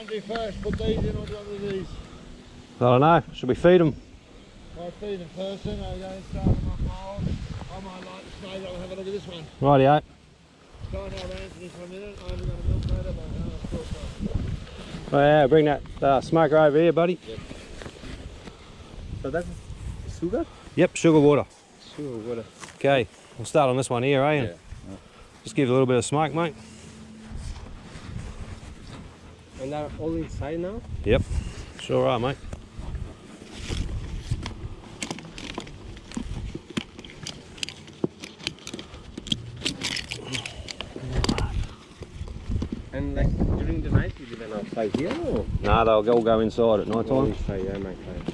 want to do first? Put these in or do you want to do these? I don't know. Should we feed them? I'll feed them first then. I'll go and start them up mild. I might like the snake. I'll have a look at this one. Rightio. Don't have Anthony for a minute. I haven't got a milk motor, but I'll still Oh yeah, bring that smoker over here, buddy. Yep. So that's sugar? Yep, sugar water. Sugar water. Okay, we'll start on this one here, eh? Yeah. Just give it a little bit of smoke, mate. And they're all inside now? Yep, sure are, mate. And like during the night you live outside here or? Nah, they'll all go inside at night time. Inside, yeah, my friend.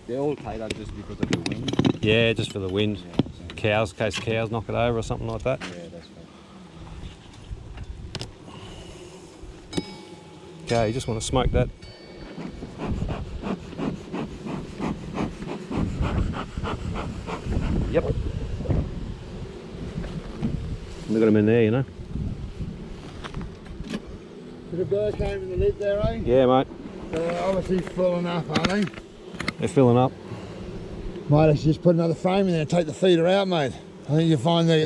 They're all tied up just because of the wind? Yeah, just for the wind. Yeah, so. Cows, in case cows knock it over or something like that. Yeah, that's right. Okay, you just want to smoke that. Yep. We've got them in there, you know. The bird came in the lid there, eh? Yeah, mate. Obviously full enough, aren't they? They're filling up. Mate, let's just put another frame in there and take the feeder out, mate. I think you'll find they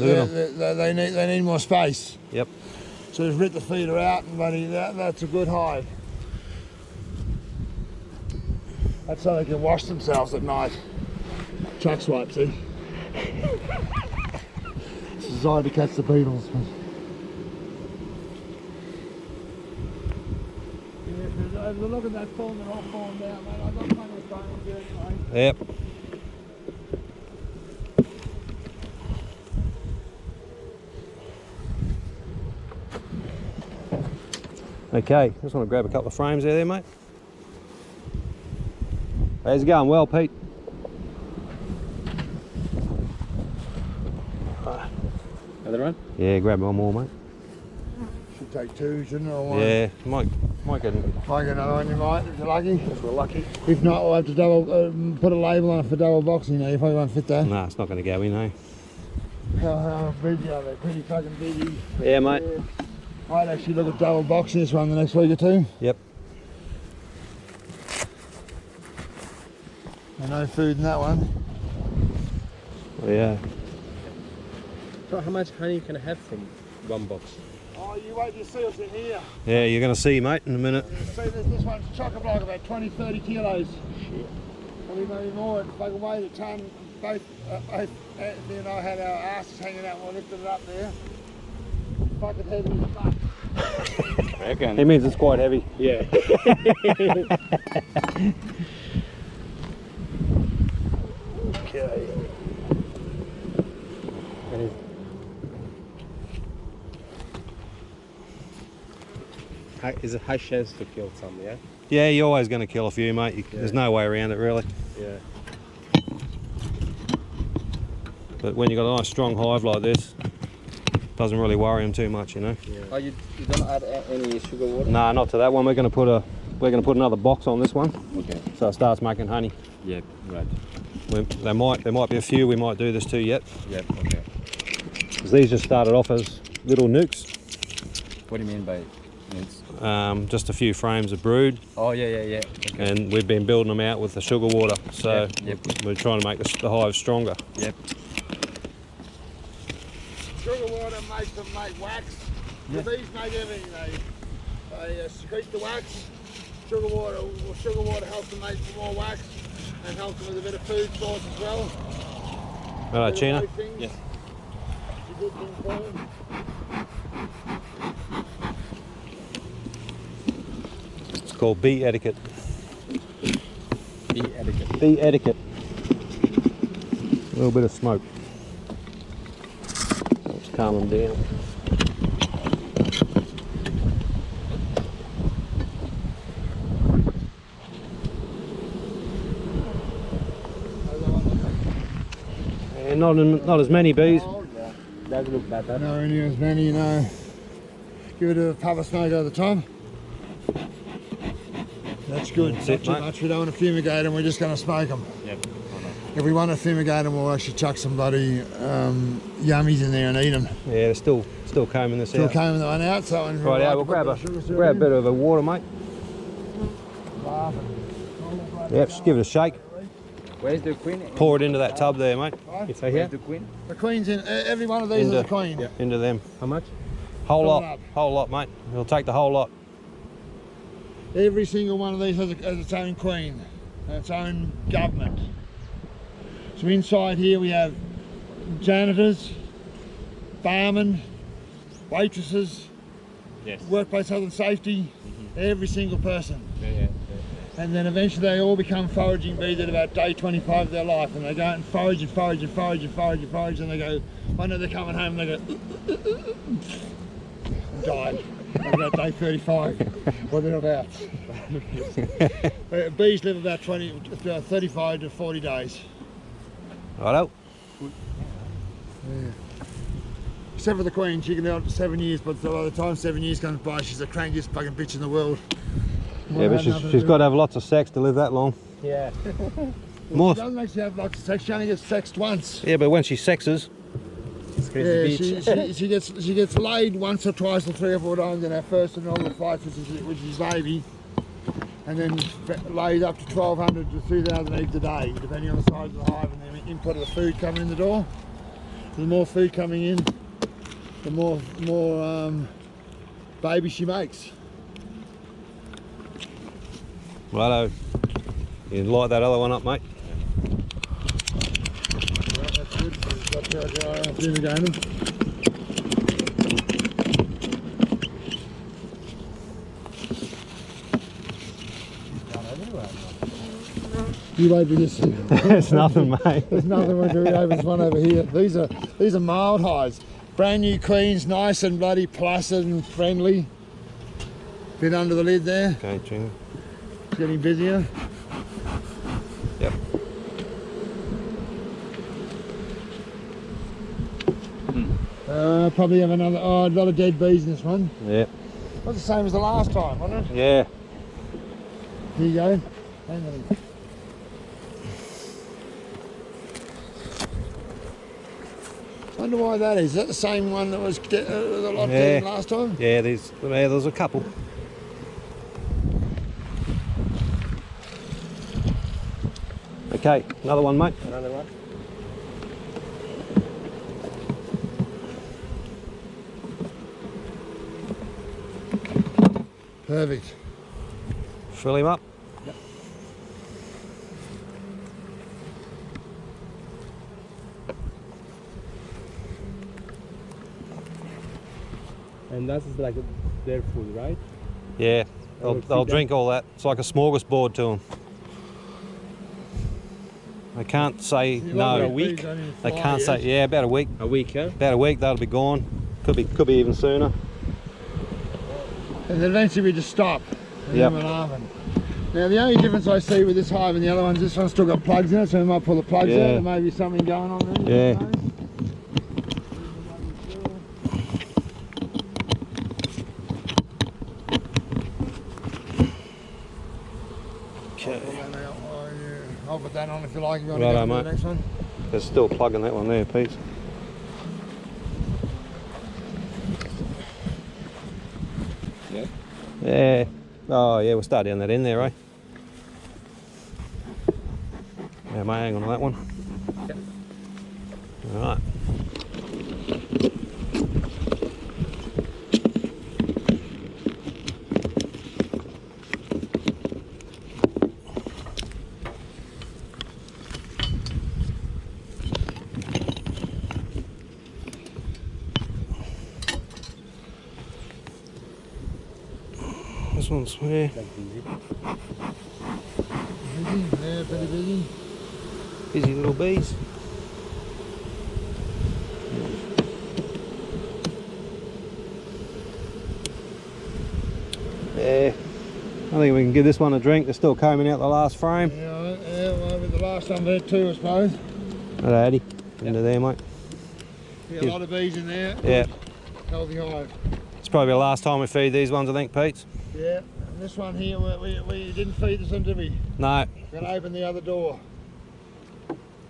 need more space. Yep. So just rip the feeder out and buddy, that's a good hive. That's so they can wash themselves at night. Chuck swipe, see? It's designed to catch the beetles. Look at that form, they're all falling down, mate. I've got plenty of stones here anyway. Yep. Okay, just want to grab a couple of frames there, mate. How's it going? Well, Pete? Another one? Yeah, grab one more, mate. Should take two, shouldn't it? Or one? Yeah, might get Might get another one, you might, if you're lucky. if we're lucky. If not, we'll have to put a label on it for double boxing. You probably won't fit that. Nah, it's not going to go in, eh? How busy are they? Pretty fucking busy. Yeah, mate. I'd actually look at double boxing this one the next week or two. Yep. And no food in that one. Yeah. So how much honey can I have from one box? Oh, you wait to see what's in here. Yeah, you're going to see, mate, in a minute. See, this one's chock-a-block, about 20-30 kilos. Shit. Probably maybe more. If they could weigh the ton, both Anthony and I had our asses hanging out when we lifted it up there. Fucking heavy as fuck. Okay. It means it's quite heavy. Yeah. Okay. Is a high chance to kill some, yeah? Yeah, you're always going to kill a few, mate. There's no way around it, really. Yeah. But when you've got a nice strong hive like this, doesn't really worry them too much, you know. Yeah. Oh, you don't add any sugar water? Nah, not to that one. We're going to put another box on this one, Okay. so it starts making honey. Yep, right. There might be a few we might do this to yet. Yep, okay. Because these just started off as little nukes. What do you mean by nukes? Just a few frames of brood. Oh, yeah. Okay. And we've been building them out with the sugar water, so Yep. we're trying to make the hive stronger. Yep. Sugar water makes them make wax. The bees make everything. They secrete the wax. Sugar water helps them make more wax and helps them with a bit of food source as well. Right, China? Yes. It's a good thing for them. It's called bee etiquette. Bee etiquette. Bee etiquette. A little bit of smoke. Let's calm them down. And not as many bees. Doesn't look better. No, only as many, you know. Give it a puff of smoke over the top. That's good. That's Not it, too mate. much. We don't want to fumigate them. We're just going to smoke them. Yep. If we want to fumigate them, we'll actually chuck some bloody yummies in there and eat them. Yeah, they're still combing this Still out. combing that one out, so Right, yeah, we'll grab a bit of a water, mate. Yep, just give it a shake. Where's the queen? Pour it into that tub there, mate. It's right here. The queen. The queen's in, every one of these is a queen. Into them. How much? Whole Fill it lot, up. whole lot, mate. He'll take the whole lot. Every single one of these has its own queen, and its own government. So inside here we have janitors, barmen, waitresses, Yes. workplace health and safety, every single person. Yeah. And then eventually they all become foraging bees at about day 25 of their life, and they go out and forage and forage and forage and forage and forage, and they go, one day they're coming home and they go, and died at about day 35, or thereabouts. Bees live about 35 to 40 days. Righto. Except for the queen, she can live up to 7 years, but by the time 7 years comes by, she's the crankiest fucking bitch in the world. Yeah, but she's got to have lots of sex to live that long. Yeah. More. She doesn't actually have lots of sex, she only gets sexed once. Yeah, but when she sexes, Yeah, she gets laid once or twice or 3 or 4 times in her first and all the flights, which is baby, and then laid up to 1,200 to 2,000 eggs a day, depending on the size of the hive and the input of the food coming in the door. The more food coming in, the more baby she makes. righto. You light that other one up, mate. Right, that's good. Got fumigating them. You wait for this. It's nothing, mate. There's nothing we can do. There's one over here. These are mild hives. Brand new queens, nice and bloody placid and friendly. Bit under the lid there. Okay, Junior. Getting busier. Yep. Probably have another. Oh, a lot of dead bees in this one. Yep. That's the same as the last time, wasn't it? Yeah. Here you go. Hang on. Wonder why that is. Is that the same one that was a lot dead last time? Yeah, there's a couple. Okay, another one, mate. Another one. Perfect. Fill him up. Yep. And that's like their food, right? Yeah, they'll drink all that. It's like a smorgasbord to them. They can't say no. a week? They can't say, yeah, about a week. A week, huh? About a week, they'll be gone. Could be even sooner. And then eventually we just stop. And Yep. then we're larving. Now the only difference I see with this hive and the other ones, this one's still got plugs in it, so we might pull the plugs out. Yeah. There may be something going on there. Yeah. who knows? Okay. I'll put that on if you like. If you want Righto, to go to mate. the next one. There's still a plug in that one there, Pete. Yeah. Yeah. Oh, yeah, we'll start down that end there, eh? Yeah, mate, hang on to that one. Okay. All right. This one's where? That's easy. Busy? Yeah, pretty busy. Busy little bees. Yeah, I think we can give this one a drink. They're still combing out the last frame. Yeah, well, with the last time there too, I suppose. Right, Addy, into there, mate. Yeah, a lot of bees in there. Yeah, Healthy hive. it's probably the last time we feed these ones, I think, Pete. Yeah, and this one here, we didn't feed this one, did we? No, We're going to open the other door.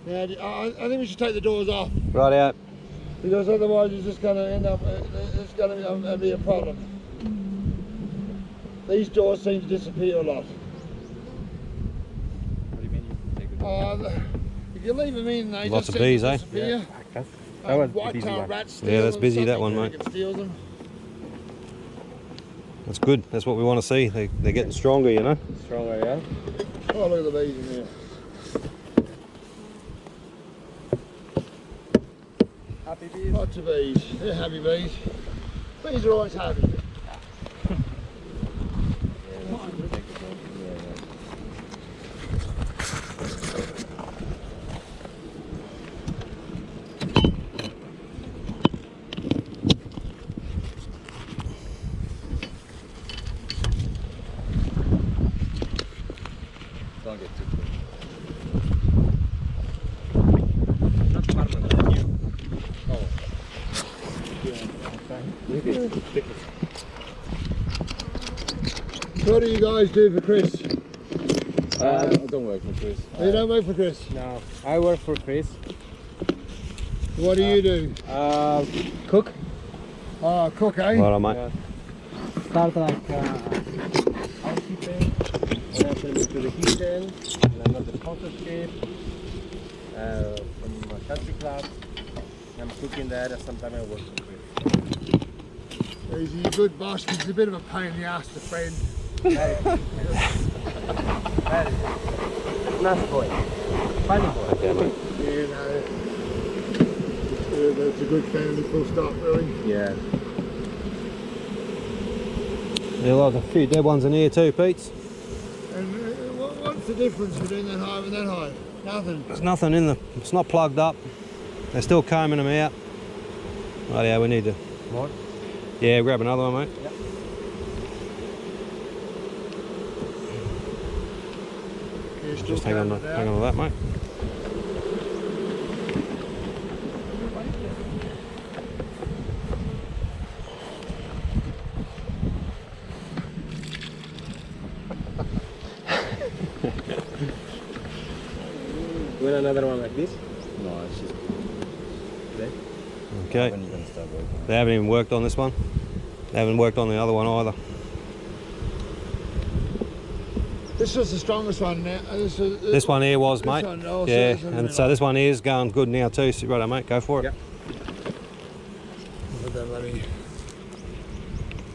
Yeah, I think we should take the doors off, Right out. because otherwise it's just going to end up, it's going to be a problem. These doors seem to disappear a lot. What do you mean you take it? If you leave them in, they Lots just of seem bees, to eh? disappear. Yeah. That was the White busy tail one. rats steal Yeah, that's them, busy, that something one, mate. can steal them. That's good. That's what we want to see. They're getting stronger, you know. Stronger, yeah? Oh, look at the bees in there. Happy bees? Lots of bees. They're happy bees. Bees are always happy. Don't get too close. Not permanent. You. Oh. What do you guys do for Chris? I don't work for Chris. You don't work for Chris? No, I work for Chris. What do you do? Cook. Oh, cook, eh? Right on, mate. Yeah. Start like housekeeping, and then move to the kitchen, and another sponsorship from a country club. I'm cooking there, and sometimes I work for Chris. He's a good boss, but he's a bit of a pain in the ass to friend. Very nice boy. Funny boy. Yeah, mate. You know, that's a good family, full stop, really. Yeah. Yeah, like a few dead ones in here too, Pete. And what's the difference between that hive and that hive? Nothing. There's nothing in the. It's not plugged up. They're still combing them out. Oh yeah, we need to. More? Yeah, grab another one, mate. Yep. You're still Just hang on counting it to out. that, mate. You want another one like this? No, it's just there. Okay. When you gonna start working? They haven't even worked on this one. They haven't worked on the other one either. This was the strongest one now. This one here was, this mate. one also Yeah, isn't and it? so this one here is going good now too. So right, mate, go for it. Yep. Look at that bloody-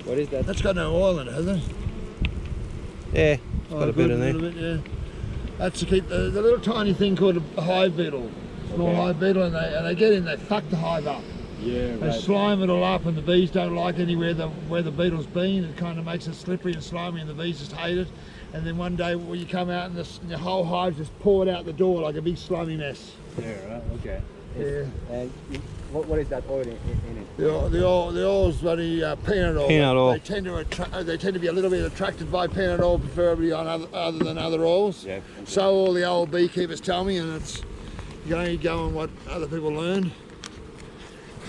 What is that? That's got no oil in it, has it? Yeah, Oh, got a good, bit in there. little bit, yeah. That's to keep the little tiny thing called a hive beetle. Small Okay. hive beetle, and they get in, they fuck the hive up. Yeah, They slime it all up, and the bees don't like anywhere where the beetle's been. It kind of makes it slippery and slimy, and the bees just hate it. And then one day when you come out and the whole hive's just poured out the door like a big slimy mess. Yeah, right. Okay. Yeah. And what is that oil in it? The oil's bloody peanut oil. Peanut oil. They tend to be a little bit attracted by peanut oil, preferably on other than other oils. Yeah. So all the old beekeepers tell me, and it's you can only go on what other people learned.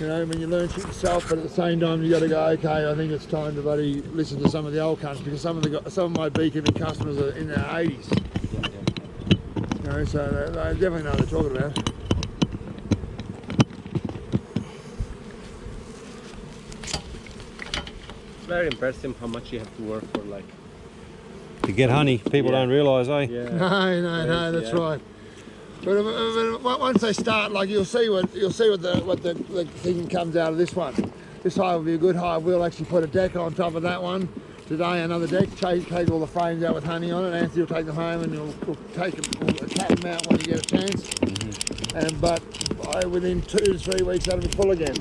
You know, when you learn shit yourself, but at the same time you got to go, okay, I think it's time to bloody listen to some of the old cunts, because some of my beekeeping customers are in their 80s. You know, so they definitely know what they're talking about. It's very impressive how much you have to work for, like. To get honey, people Yeah. don't realise, eh? Yeah. No, that's Yeah. right. But once they start, like you'll see what the thing comes out of this one. This hive will be a good hive. We'll actually put a deck on top of that one today. Another deck. Take all the frames out with honey on it. Anthony will take them home, and we'll cat them out when you get a chance. But within 2 to 3 weeks, that'll be full again.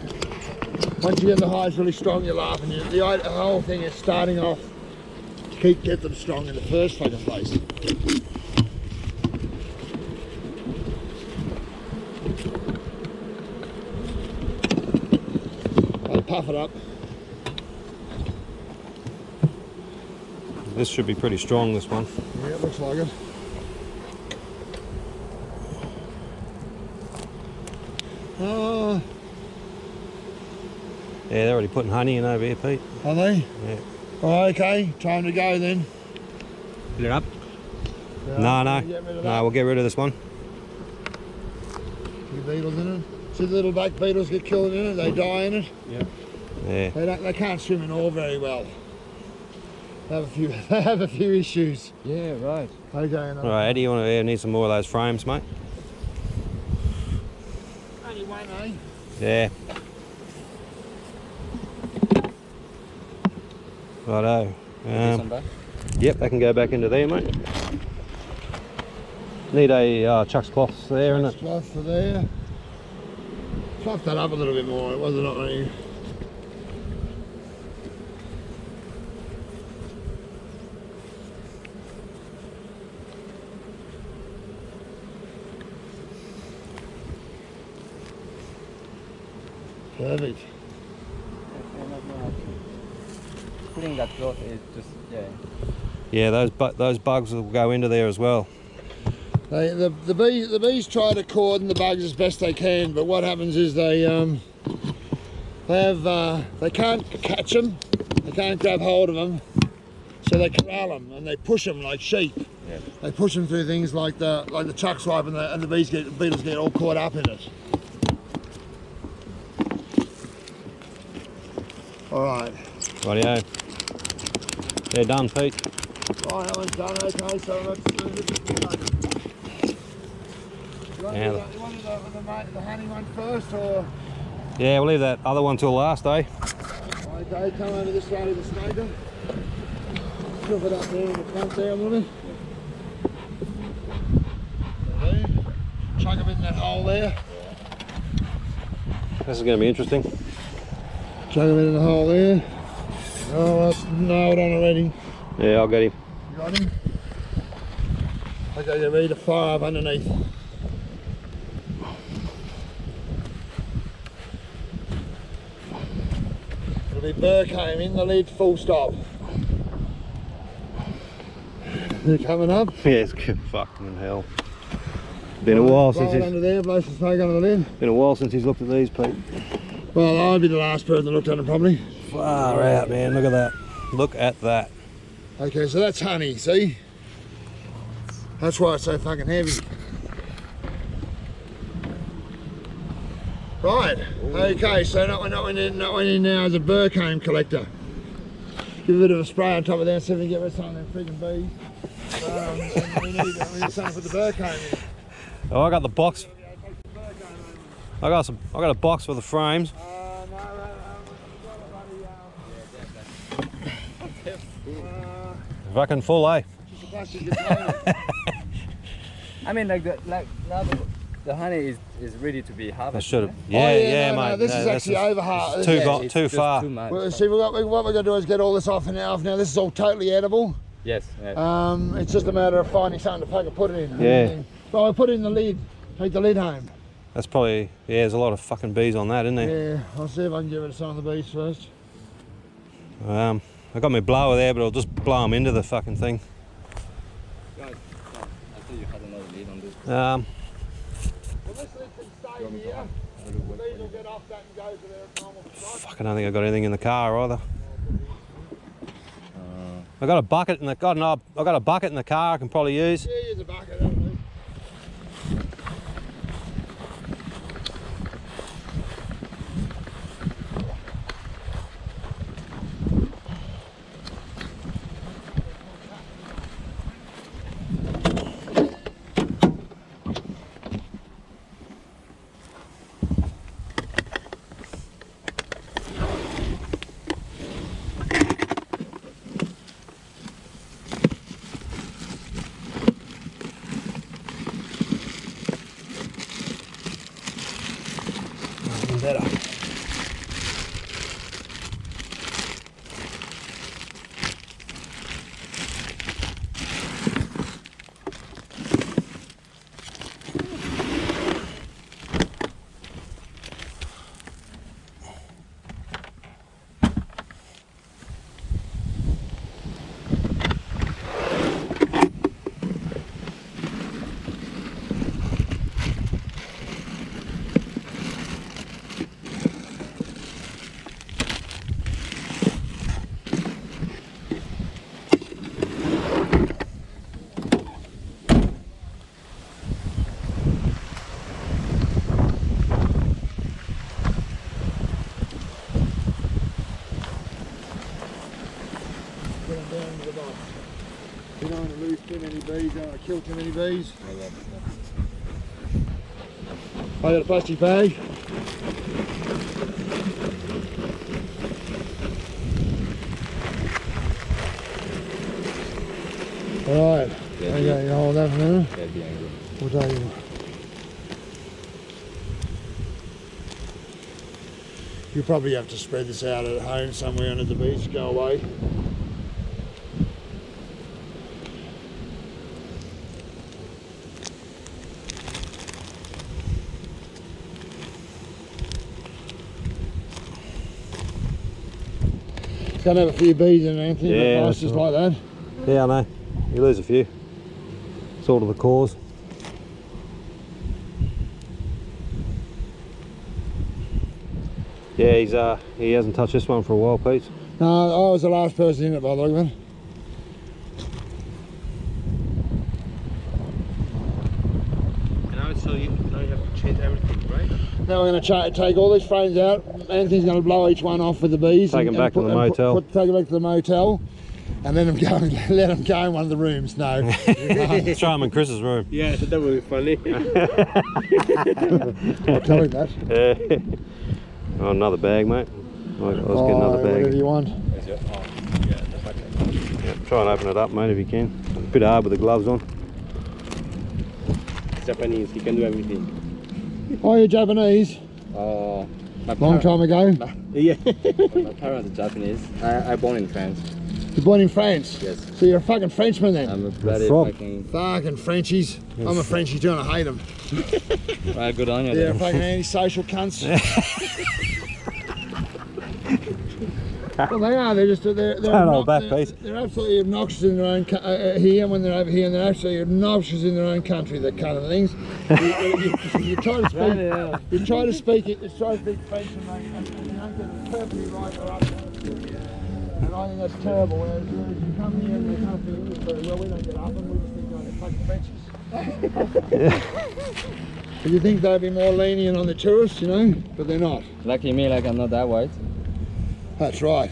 Once you get the hives really strong, you're laughing. The whole thing is starting off to get them strong in the first fucking place. I'll puff it up. This should be pretty strong, this one. Yeah, it looks like it. Oh, Yeah, they're already putting honey in over here, Pete. are they? Yeah. Oh, okay, time to go then. Fill it up? Yeah, No, get no. rid of No, that. we'll get rid of this one. few beetles in it. See the little black beetles get killed in it, they die in it. Yeah. Yeah. They can't swim in ore very well. They have a few issues. Yeah, right. Okay, Right, Eddie, you want to need some more of those frames, mate? Only one, eh? Yeah. Righto. Yep, they can go back into there, mate. Need a chuck's cloth there, innit? Cloth for there. Fluff that up a little bit more. It wasn't not really. Perfect. Putting that cloth is just, yeah. Yeah, those bugs will go into there as well. The bees try to cordon the bugs as best they can, but what happens is they can't catch them, they can't grab hold of them, so they corral them and they push them like sheep. Yeah. They push them through things like the chuck swipe, and the beetles get all caught up in it. All right. Rightio. They're done, Pete. Oh, that one's done. Okay, so let's do You want the honey one first, or? Yeah, we'll leave that other one till last, eh? Okay, come over this side of the smoker. Shove it up there in the front there a little bit. There. Chuck them in that hole there. This is going to be interesting. Chuck them in the hole there. Oh, that's nailed on already. Yeah, I'll get him. You got him? Okay, you're ready to fire up underneath. It'll be Burkheim in the lid, full stop. They're coming up. Yeah, it's good. Fucking hell. Been a while since he's under there, blow some smoke under the lid. been a while since he's looked at these, Pete. Well, I'll be the last person that looked at them probably. Far out, man. Look at that. Look at that. Okay, so that's honey, see? That's why it's so fucking heavy. Right, okay, so that one in now is a Burkheim collector. Give a bit of a spray on top of there, see if we can get rid of some of them freaking bees. We need something for the Burkheim in. Oh, I got the box. I got a box for the frames. Fucking full, eh? I mean, like now the honey is ready to be I harvested. should have. eh? Yeah, no, mate. this is actually over half. Too, Yeah, It's too just far. Too much. Well, see, what we're going to do is get all this off now. Now this is all totally edible. Yes. Yeah. It's just a matter of finding something to fucking put it in. Yeah. So I put it in the lid. Take the lid home. That's probably, yeah, there's a lot of fucking bees on that, isn't there? Yeah, I'll see if I can get rid of some of the bees first. I got my blower there, but I'll just blow them into the fucking thing. Guys, I thought you had another lead on this. Um, Well, this lid can stay here. The bees will get off that and go to their normal spot. fuck, I don't think I got anything in the car either. I got a bucket in the I got a bucket in the car I can probably use. Yeah, use a bucket. That'll do. Better. bees, don't want to kill too many bees. I got a plastic bag. Alright, okay, you hold that for a minute. We'll take it. You probably have to spread this out at home somewhere under the beach, go away. Can't have a few bees in anything, Yeah, but just like that. Yeah, I know. You lose a few. Sort of the cause. Yeah, he hasn't touched this one for a while, Pete. No, I was the last person in it by the look of it. So now you have to change everything, right? Now we're going to take all these frames out. Anthony's going to blow each one off with the bees. Take them back to the motel. Take them back to the motel. And let them go in one of the rooms. No. Let's try them in Chris's room. Yeah, that would be funny. I'll tell him that. Yeah. Oh, another bag, mate. Let's get another bag. Whatever you want. Yeah, that's okay. Yeah, try and open it up, mate, if you can. It's a bit hard with the gloves on. Japanese, he can do everything. Oh, you're Japanese? Long time ago? Yeah. My parents are Japanese. I born in France. You're born in France? Yes. So you're a fucking Frenchman then? I'm a bloody from? Fucking Frenchies. Yes. I'm a Frenchie too and I hate them. Well, good on you. They're then. fucking antisocial cunts. Well, they are. They're just they're absolutely obnoxious in their own here when they're over here, and they're absolutely obnoxious in their own country. That kind of things. You try to speak, you try to speak French, and they don't get it perfectly right. They're up. And I think that's terrible. Whereas you come here and they can't speak English very well, we don't get up and we just think they're fucking Frenchies. But you think they'd be more lenient on the tourists, you know, but they're not. Lucky me, like I'm not that white. That's right.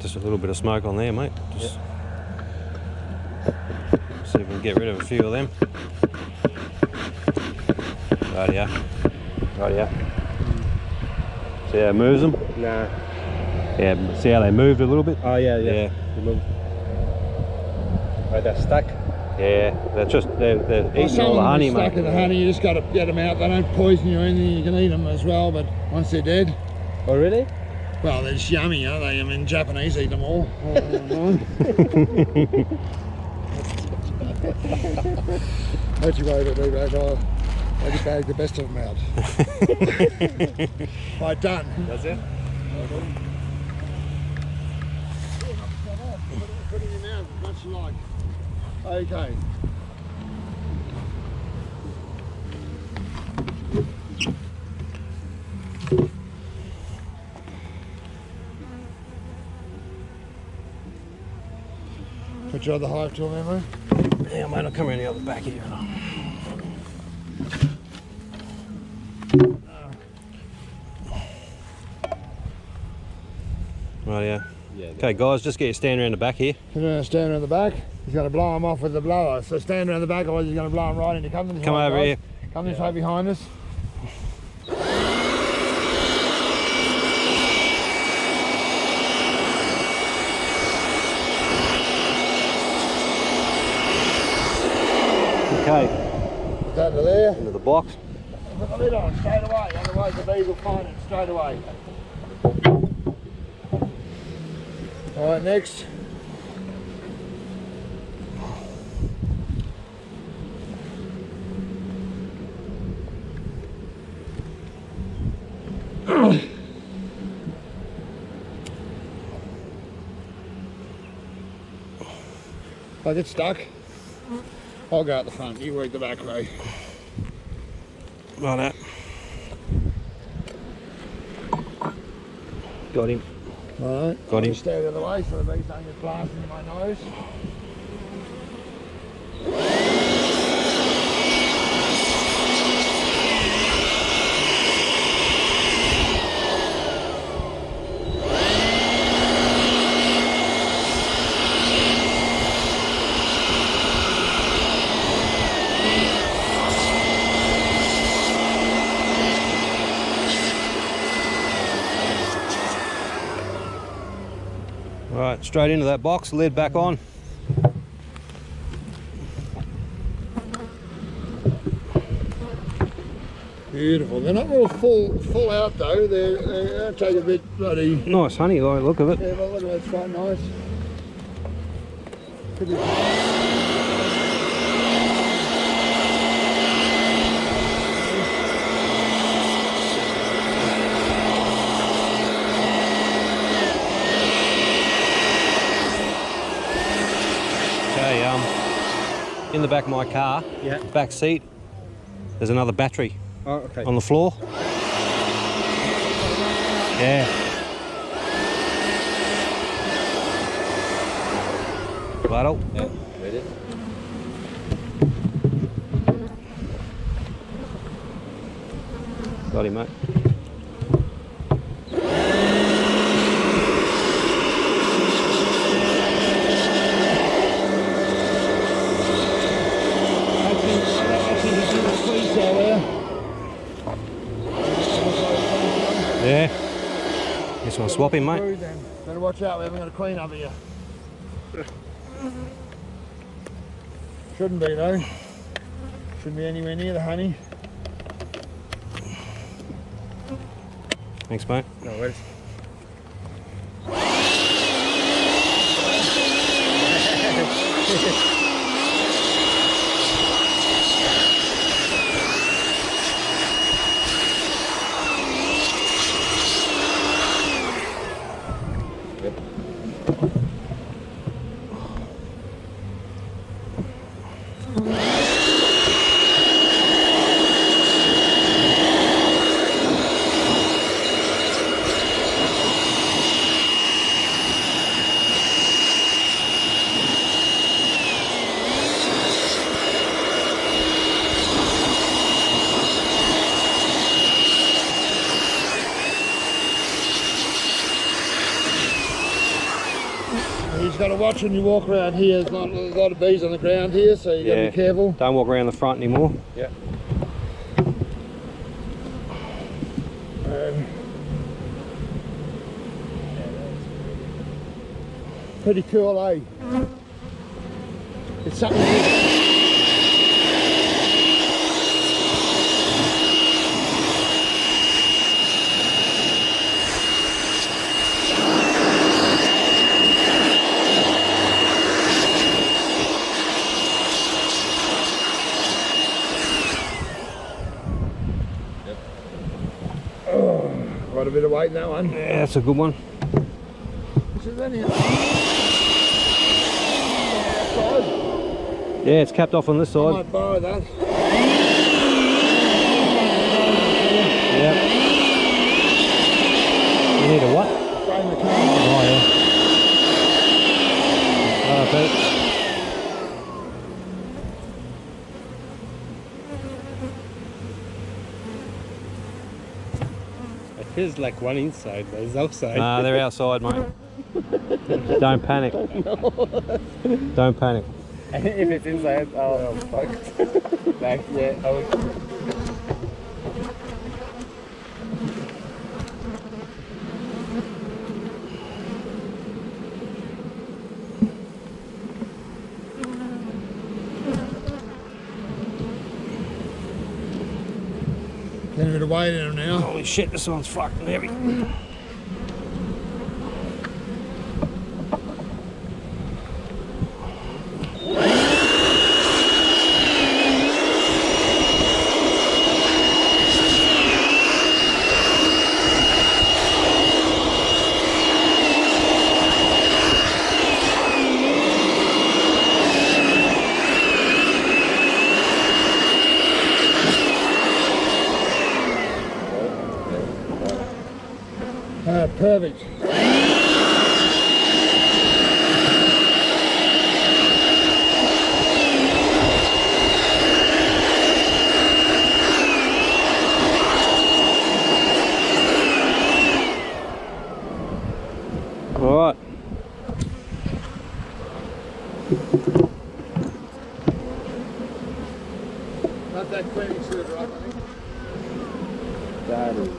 Just a little bit of smoke on there, mate. Just see if we can get rid of a few of them. Rightio. Rightio. See how it moves them? Nah. Yeah, see how they moved a little bit? Oh yeah. Yeah. Right, they're stuck. Yeah, they're eating all the honey, mate. Stuck in the honey, you just got to get them out. They don't poison you or anything. You can eat them as well, but once they're dead, Oh really? well, they're just yummy, aren't they? I mean, Japanese eat them all. Don't you worry about me, mate. I just bag the best of them out. Right, done. That's it? Put it in your mouth as much as you like. Okay. Put your other hive tool in there, mate. Yeah, mate, I'll come around the other back here. Right, yeah. Okay, guys, just get your stand around the back here. He's going to stand around the back. He's going to blow them off with the blower. So stand around the back, otherwise he's going to blow them right into. Come this Come way, over guys. here. Come this way behind us. Okay, Put that into there. into the box. Put the lid on straight away, otherwise the bees will find it straight away. Alright, next. If I get stuck, I'll go out the front, you work the back way. Right out. Got him. Alright, Got him. Stay out of the way so the bees don't get blasted in my nose. Right, straight into that box, lid back on. Beautiful. They're not real full out though. They take a bit bloody. Nice honey, like look of it. Yeah, but look at that, it's quite nice. Pretty. Okay, in the back of my car, Yeah. back seat, there's another battery Oh, okay. on the floor. Yeah. Righto. Yeah, ready? Got him, mate. Yeah. Just want to swap him, mate. Better watch out, we haven't got a queen over here. Shouldn't be though. Shouldn't be anywhere near the honey. Thanks, mate. No worries. You've got to watch when you walk around here. There's not a lot of bees on the ground here, so you've got to be careful. Don't walk around the front anymore. Yeah. Pretty cool, eh? It's something. Quite a bit of weight in that one. Yeah, that's a good one. This is only outside. Yeah, it's capped off on this I side. might borrow that. Yeah. You need a what? Frame the car. Oh, yeah. Pete. It feels like one inside, but it's outside. Nah, they're outside, mate. Don't panic. Don't panic. If it's inside, oh fuck. Like, yeah, I would. Getting a bit of weight in them now. Holy shit, this one's fucking heavy. Perfect. All right. Not that queening suit, right? I think. That is.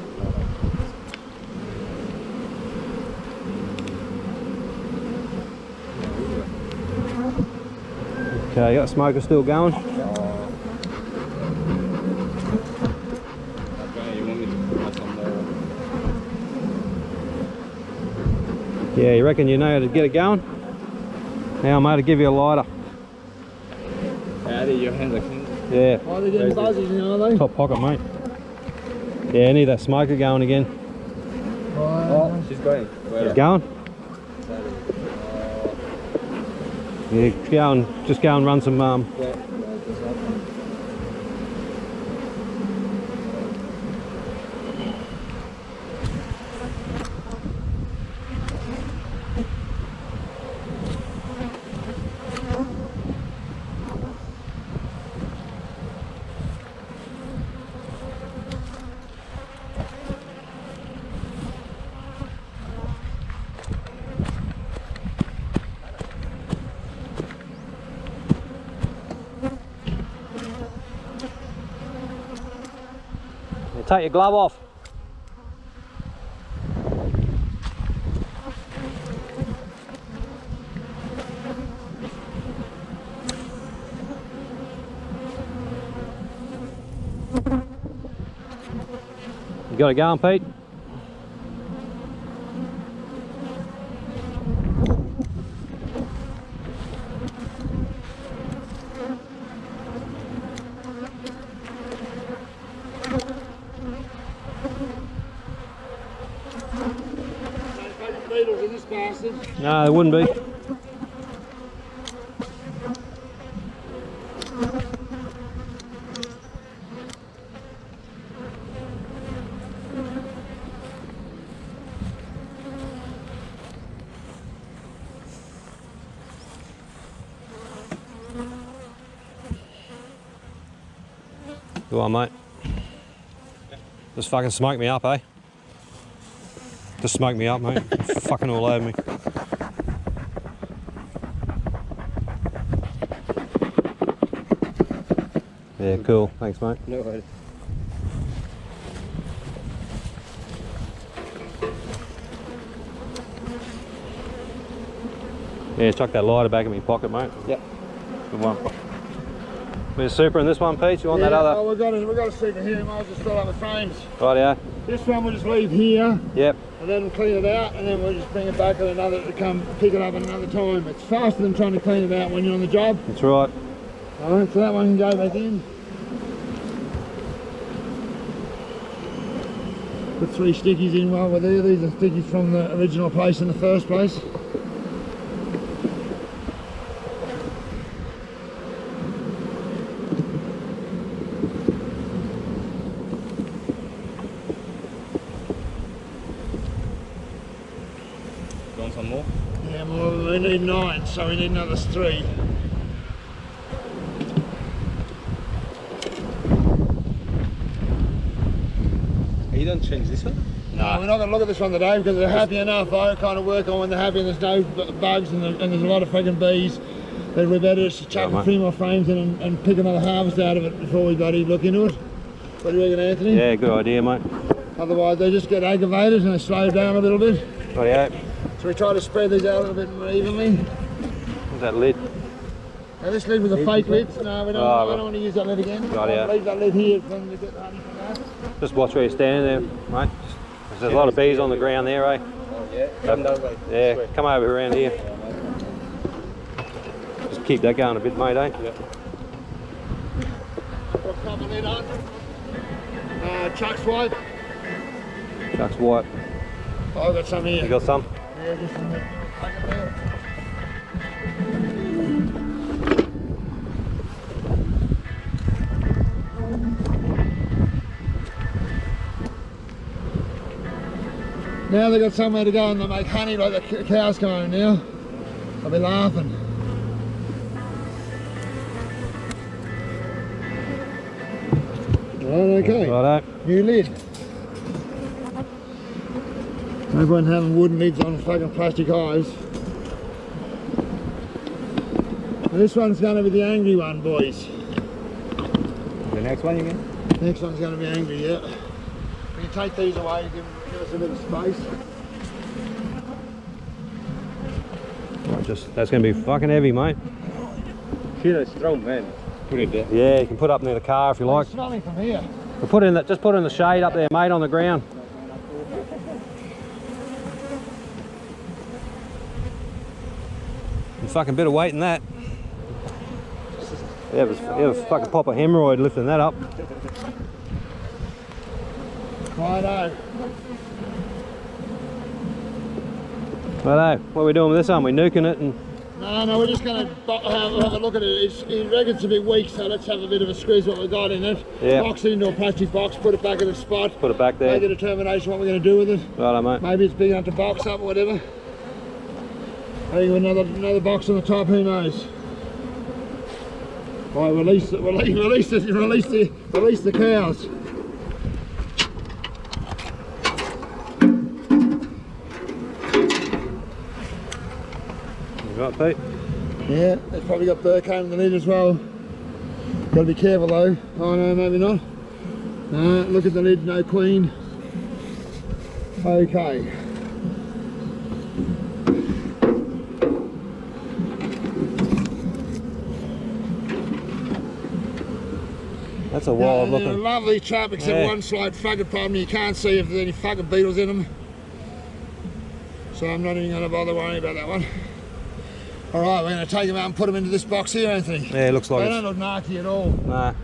Okay, you got the smoker still going? Okay, you want me to put some more? Yeah, you reckon you know how to get it going? Now, mate, I'll give you a lighter. Your hands are clean. Yeah, Oh, they're getting buzzy, you know, are they? top pocket, mate. Yeah, I need that smoker going again. Oh, she's going. It's going? Yeah, just go and run some take your glove off. You got it going, Pete? Beetles in this bastard. No, there wouldn't be. Go on, mate. Just fucking smoke me up, eh? Just smoke me up, mate. Fucking all over me. Yeah, cool. Thanks, mate. No worries. Yeah, chuck that lighter back in my pocket, mate. Yep. Good one. Bit of super in this one, Pete. You want that other? Oh, we've got a super here. Might as well fill up the frames. Rightio. This one we'll just leave here. Yep. And then we'll clean it out, and then we'll just bring it back at another to come pick it up at another time. It's faster than trying to clean it out when you're on the job. That's right. Alright, so that one can go back in. Put 3 stickies in while we're there. These are stickies from the original place in the first place. You want some more? Yeah, well, we need 9, so we need another 3. You don't change this one? No, we're not going to look at this one today because they're happy enough. I kind of work on when they're happy and there's no bugs and there's a lot of friggin' bees. Then we better just chuck a few more frames in and pick another harvest out of it before we bloody look into it. What do you reckon, Anthony? Yeah, good idea, mate. Otherwise they just get aggravated and they slow down a little bit. Rightio. So we try to spread these out a little bit more evenly. What's that lid? Now this lid with a fake lid, no, we don't, I don't want to use that lid again. Rightio. Leave that lid here for them to get the honey from that. Just watch where you're standing there, mate. There's a lot of bees on the ground there, eh? Oh, yeah. Come that way. Yeah, come over around here. Just keep that going a bit, mate, eh? Yeah. Put a proper lid on. Chuck's wipe. Chuck's white. Oh, I've got some here. You got some? Yeah, just in the bucket there. Now they've got somewhere to go and they make honey like the cows come home now. I'll be laughing. Right, okay. Righto. New lid. No point having wooden lids on fucking plastic hives. And this one's going to be the angry one, boys. The next one, you mean? Next one's going to be angry, yeah. We can take these away, give us a bit of space. That's going to be fucking heavy, mate. feel a strong, man. Put it there. Yeah, you can put it up near the car if you like. It's smelling from here. But put it in that, just put it in the shade up there, mate, on the ground. A fucking bit of weight in that. You have a fucking pop a hemorrhoid lifting that up. Righto. Righto, what are we doing with this one? We're nuking it and... No, we're just going to have a look at it. He reckons it's a bit weak, so let's have a bit of a squeeze what we've got in it. Yeah. Box it into a plastic box, put it back in the spot. Put it back there. Make a determination what we're going to do with it. Righto, mate. Maybe it's big enough to box up or whatever. Maybe another box on the top, who knows? Right, release the cows. You right, Pete? Yeah, it's probably got burrcomb in the lid as well. Got to be careful though. Oh no, maybe not. No, look at the lid, no queen. Okay. That's a wild They're a looking... lovely trap, except one slight fucking problem. You can't see if there's any fucking beetles in them. So I'm not even going to bother worrying about that one. Alright, we're going to take them out and put them into this box here, Anthony. Yeah, it looks like They it's... don't look narky at all. Nah.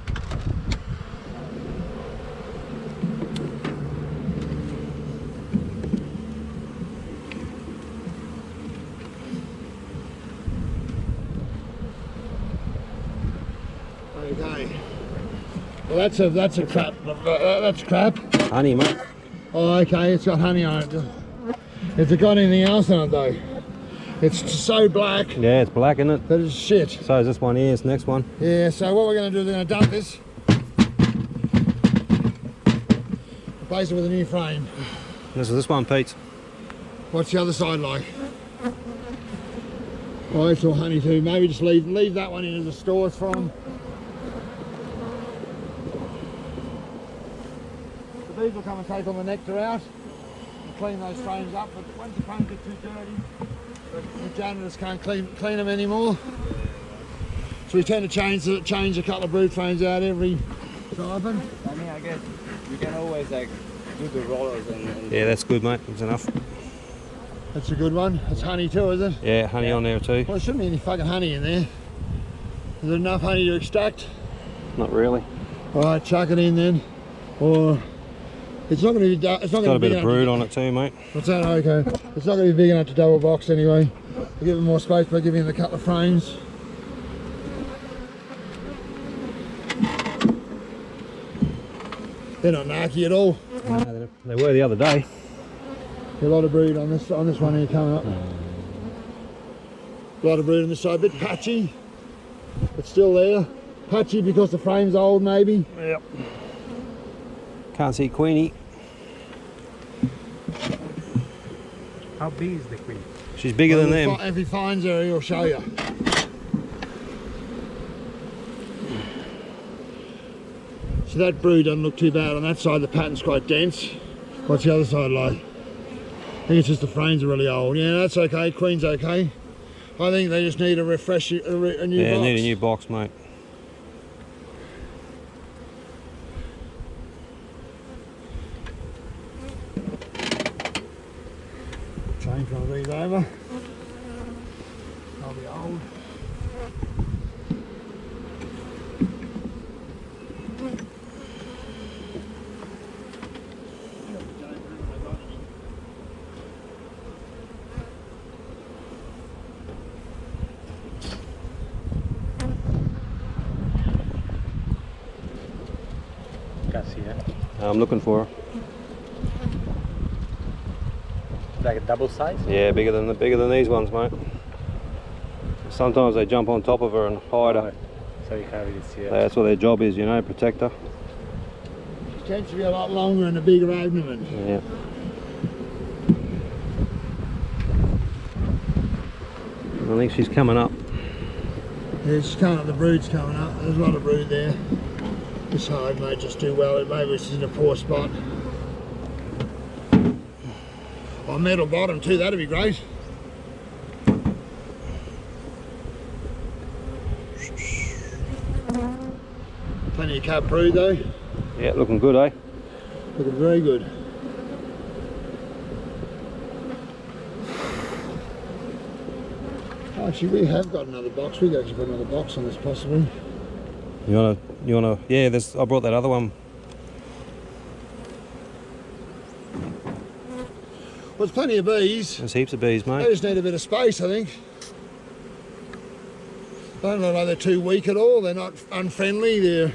Okay. Well, that's a crap. That's crap. Honey, mate. Oh, okay. It's got honey on it. Has it got anything else on it though? It's so black. Yeah, it's black, isn't it? That is shit. So is this one here, it's the next one. Yeah. So what we're going to do is we're going to dump this. Replace it with a new frame. This is this one, Pete. What's the other side like? Oh, it's all honey too. Maybe just leave that one into the stores from. The bees will come and take all the nectar out and clean those frames up. But once the frames get too dirty, the janitors can't clean them anymore. So we tend to change a couple of brood frames out every so often. I mean, I guess you can always like do the rollers and Yeah, that's good, mate. That's enough. That's a good one. It's honey too, is it? Yeah, honey on there too. Well, there shouldn't be any fucking honey in there. Is there enough honey to extract? Not really. All right, chuck it in then. Or it's not going to be. It's not Got going a to be bit of brood on it too, mate. What's that? Okay. It's not going to be big enough to double box anyway. We'll give it more space by giving it a couple of frames. They're not narky at all. No, they were the other day. A lot of brood on this one here coming up. A lot of brood on this side, a bit patchy, but still there. Patchy because the frame's old, maybe. Yep. Can't see Queenie. how big is the queen? She's bigger than them. If he finds her, he'll show you. So that brood doesn't look too bad on that side. The pattern's quite dense. What's the other side like? I think it's just the frames are really old. Yeah, that's okay. Queen's okay. I think they just need a refresh, a new box. Yeah, need a new box, mate. Change one of these over. They'll be old. Can't see her. I'm looking for her. Like a double size? Yeah, bigger than these ones, mate. Sometimes they jump on top of her and hide her. So you can't really see her. That's what their job is, you know, protect her. It tends to be a lot longer and a bigger abdomen. Yeah. I think she's coming up. Yeah, she's coming up, the brood's coming up. There's a lot of brood there. This hive may just do well. Maybe it's in a poor spot. Oh, metal bottom too, that'd be great. Plenty of cap brood though. Yeah, looking good, eh? Looking very good. Actually, we have got another box. We could actually put another box on this possibly. You wanna? Yeah, there's. I brought that other one. Well, there's plenty of bees. There's heaps of bees, They mate. just need a bit of space, I think. Don't look like they're too weak at all. They're not unfriendly. They're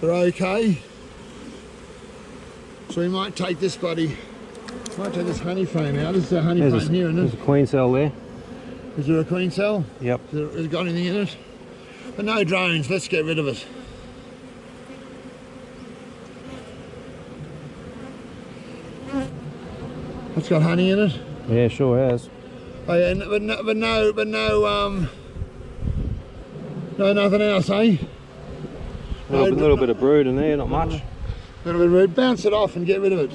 okay. So we might take this buddy. Might take this honey frame out. This is a honey frame here, isn't There's it? a queen cell there. Is there a queen cell? Yep. Has it got anything in it? But no drones. Let's get rid of it. It's got honey in it. Yeah, sure has. Oh yeah, but no, no, nothing else, eh? Little bit of brood in there, not much. A little bit of red. Bounce it off and get rid of it.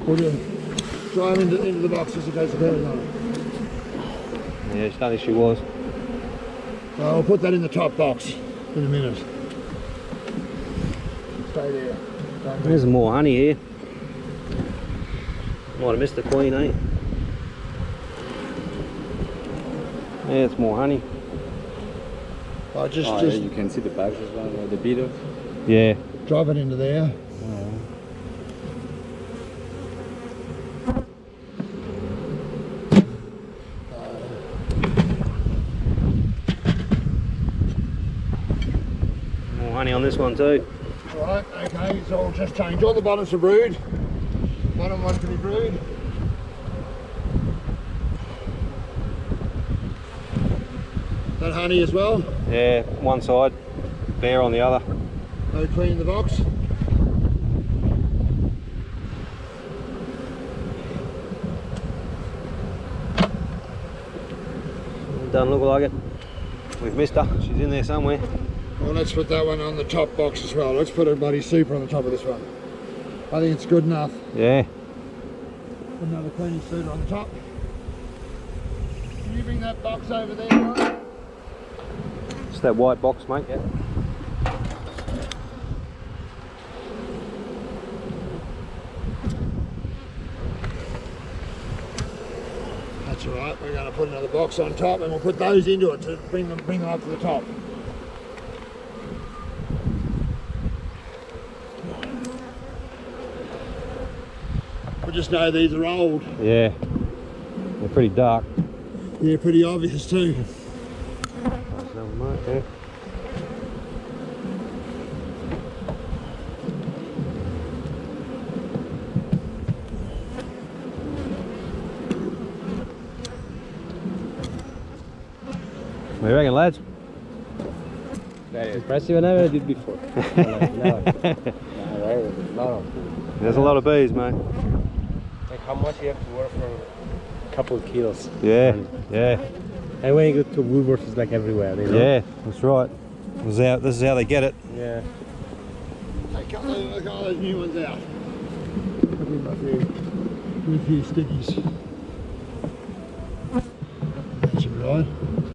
Or drive into the box just in case the bear's on it. Yeah, she don't think she was. I'll put that in the top box in a minute. Stay there. There's more honey here. Might have missed the queen, eh? Yeah, it's more honey. Just Yeah, you can see the bags as well, the beetles. Yeah. drop it into there. More honey on this one too. Right, okay, so I'll just change all the bottoms to brood. Bottom one to be brood. That honey as well. Yeah, one side, bear on the other. No queen in the box. Doesn't look like it. We've missed her. She's in there somewhere. Well, let's put that one on the top box as well. Let's put a bloody super on the top of this one. I think it's good enough. Yeah. Put another queenie suitor on the top. Can you bring that box over there, Ron? It's that white box, mate. Yeah. That's all right. We're going to put another box on top, and we'll put those into it to bring them up to the top. We just know these are old. Yeah. They're pretty dark. Yeah, pretty obvious too. Nice little mate, yeah. What do you reckon, lads? Very impressive. I never did before. There's a lot of bees, mate. Like how much you have to work for a couple of kilos? Yeah, yeah, And when you go to Woolworths, it's like everywhere, you know? yeah, that's right. This is how they get it. Yeah. Take all those new ones out. Put in a few stickies. That should be right.